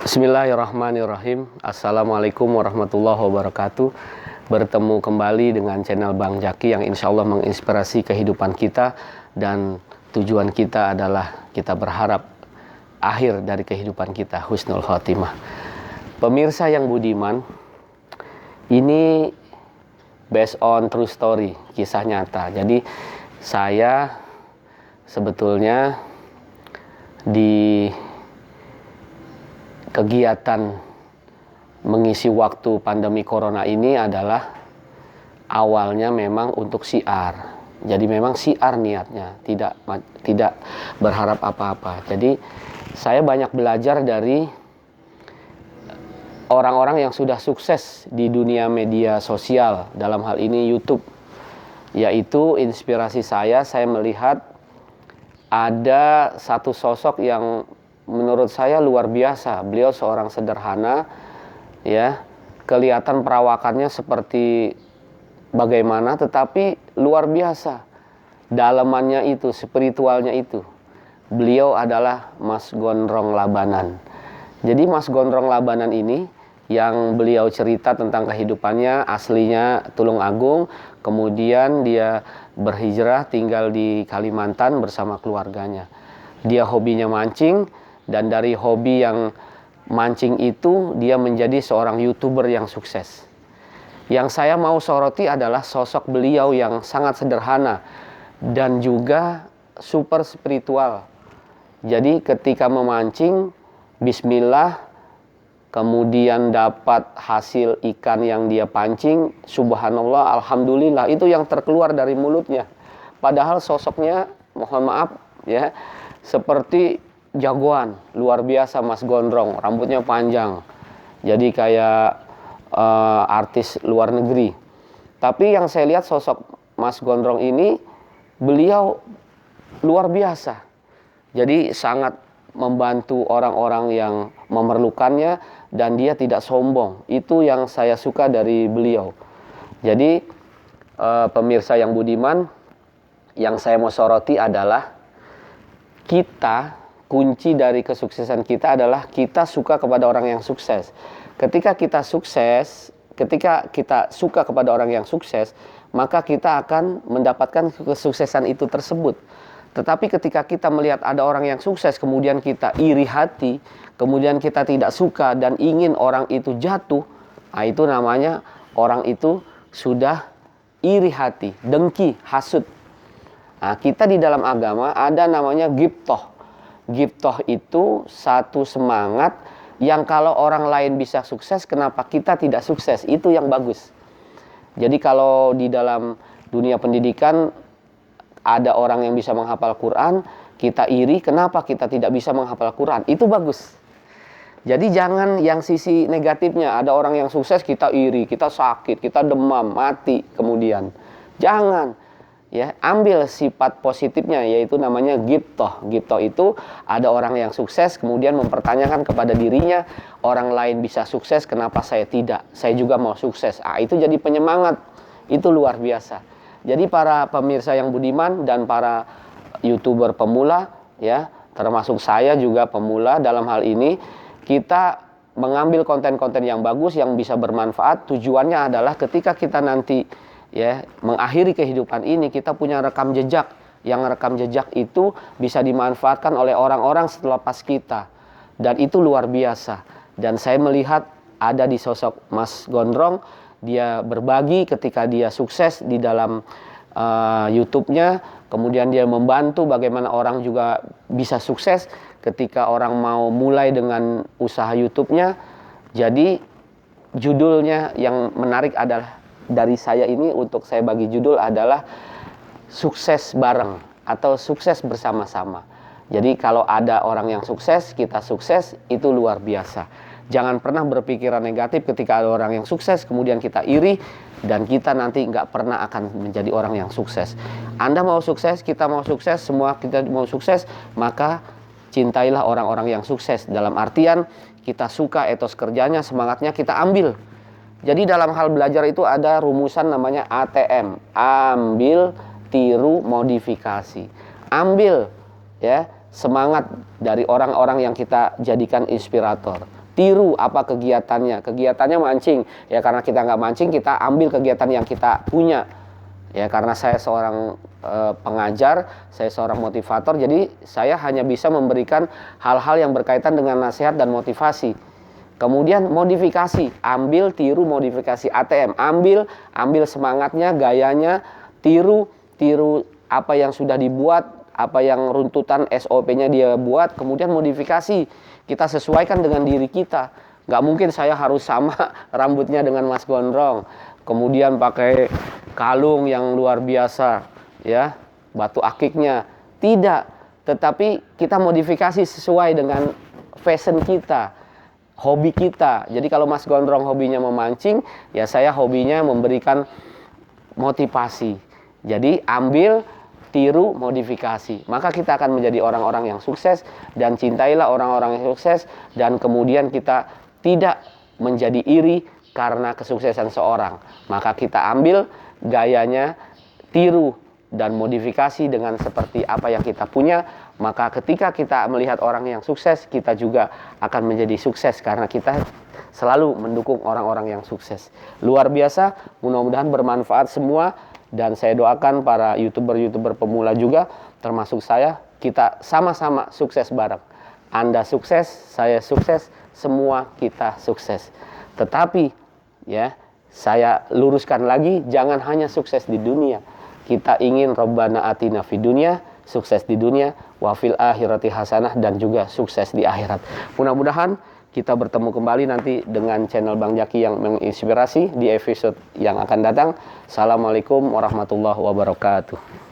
Bismillahirrahmanirrahim. Assalamualaikum warahmatullahi wabarakatuh. Bertemu kembali dengan channel Bang Jaki yang insya Allah menginspirasi kehidupan kita. Dan tujuan kita adalah kita berharap akhir dari kehidupan kita husnul khotimah. Pemirsa yang budiman, ini based on true story, kisah nyata. Jadi saya sebetulnya di kegiatan mengisi waktu pandemi corona ini adalah awalnya memang untuk syiar. Jadi memang syiar niatnya, tidak berharap apa-apa. Jadi saya banyak belajar dari orang-orang yang sudah sukses di dunia media sosial, dalam hal ini YouTube. Yaitu inspirasi saya melihat ada satu sosok yang menurut saya luar biasa. Beliau seorang sederhana, ya, kelihatan perawakannya seperti bagaimana, tetapi luar biasa dalamannya itu, spiritualnya itu. Beliau adalah Mas Gondrong Labanan. Jadi Mas Gondrong Labanan ini yang beliau cerita tentang kehidupannya, aslinya Tulungagung, kemudian dia berhijrah tinggal di Kalimantan bersama keluarganya. Dia hobinya mancing, dan dari hobi yang mancing itu dia menjadi seorang YouTuber yang sukses. Yang saya mau soroti adalah sosok beliau yang sangat sederhana dan juga super spiritual. Jadi ketika memancing, bismillah, kemudian dapat hasil ikan yang dia pancing, subhanallah, alhamdulillah, itu yang terkeluar dari mulutnya. Padahal sosoknya, mohon maaf ya, seperti jagoan, luar biasa Mas Gondrong, rambutnya panjang, jadi kayak artis luar negeri. Tapi yang saya lihat sosok Mas Gondrong ini, beliau luar biasa. Jadi sangat membantu orang-orang yang memerlukannya, dan dia tidak sombong. Itu yang saya suka dari beliau. Jadi pemirsa yang budiman, yang saya mau soroti adalah kunci dari kesuksesan kita adalah kita suka kepada orang yang sukses. Ketika kita suka kepada orang yang sukses, maka kita akan mendapatkan kesuksesan itu tersebut. Tetapi ketika kita melihat ada orang yang sukses, kemudian kita iri hati, kemudian kita tidak suka dan ingin orang itu jatuh, nah itu namanya orang itu sudah iri hati, dengki, hasud. Nah, kita di dalam agama ada namanya ghibthah. Ghibthah itu satu semangat yang kalau orang lain bisa sukses, kenapa kita tidak sukses? Itu yang bagus. Jadi kalau di dalam dunia pendidikan ada orang yang bisa menghafal Quran, kita iri, kenapa kita tidak bisa menghafal Quran? Itu bagus. Jadi jangan yang sisi negatifnya, ada orang yang sukses kita iri, kita sakit, kita demam, mati kemudian. Jangan. Ya, ambil sifat positifnya, yaitu namanya ghibthah. Ghibthah itu ada orang yang sukses kemudian mempertanyakan kepada dirinya, orang lain bisa sukses, kenapa saya tidak? Saya juga mau sukses. Itu jadi penyemangat. Itu luar biasa. Jadi para pemirsa yang budiman dan para YouTuber pemula, ya, termasuk saya juga pemula dalam hal ini, kita mengambil konten-konten yang bagus yang bisa bermanfaat. Tujuannya adalah ketika kita nanti, ya, mengakhiri kehidupan ini, kita punya rekam jejak. Yang rekam jejak itu bisa dimanfaatkan oleh orang-orang selepas kita. Dan itu luar biasa. Dan saya melihat ada di sosok Mas Gondrong, dia berbagi ketika dia sukses di dalam YouTube-nya. Kemudian dia membantu bagaimana orang juga bisa sukses ketika orang mau mulai dengan usaha YouTube-nya. Jadi judulnya yang menarik adalah, dari saya ini untuk saya bagi judul adalah sukses bareng atau sukses bersama-sama. Jadi kalau ada orang yang sukses, kita sukses, itu luar biasa. Jangan pernah berpikiran negatif ketika ada orang yang sukses, kemudian kita iri, dan kita nanti nggak pernah akan menjadi orang yang sukses. Anda mau sukses, kita mau sukses, semua kita mau sukses, maka cintailah orang-orang yang sukses. Dalam artian kita suka etos kerjanya, semangatnya kita ambil. Jadi dalam hal belajar itu ada rumusan namanya ATM, ambil, tiru, modifikasi. Ambil, ya, semangat dari orang-orang yang kita jadikan inspirator. tiru apa kegiatannya. Kegiatannya mancing, ya karena kita nggak mancing, kita ambil kegiatan yang kita punya. Ya karena saya seorang pengajar, saya seorang motivator, jadi saya hanya bisa memberikan hal-hal yang berkaitan dengan nasihat dan motivasi. Kemudian modifikasi, ambil tiru modifikasi ATM, ambil semangatnya, gayanya, tiru apa yang sudah dibuat, apa yang runtutan SOP-nya dia buat, kemudian modifikasi, kita sesuaikan dengan diri kita. Nggak mungkin saya harus sama rambutnya dengan Mas Gondrong, kemudian pakai kalung yang luar biasa, ya, batu akiknya, tidak. Tetapi kita modifikasi sesuai dengan fashion kita, hobi kita. Jadi kalau Mas Gondrong hobinya memancing, ya saya hobinya memberikan motivasi. Jadi ambil, tiru, modifikasi. Maka kita akan menjadi orang-orang yang sukses, dan cintailah orang-orang yang sukses, dan kemudian kita tidak menjadi iri karena kesuksesan seorang. Maka kita ambil gayanya, tiru dan modifikasi dengan seperti apa yang kita punya. Maka ketika kita melihat orang yang sukses, kita juga akan menjadi sukses karena kita selalu mendukung orang-orang yang sukses. Luar biasa, mudah-mudahan bermanfaat semua, dan saya doakan para YouTuber pemula juga, termasuk saya, kita sama-sama sukses bareng. Anda sukses, saya sukses, semua kita sukses. Tetapi ya, saya luruskan lagi, jangan hanya sukses di dunia. Kita ingin Rabbana atina fid dunya, sukses di dunia, wa fil akhirati hasanah, dan juga sukses di akhirat. Mudah-mudahan kita bertemu kembali nanti dengan channel Bang Jaki yang menginspirasi di episode yang akan datang. Assalamualaikum warahmatullahi wabarakatuh.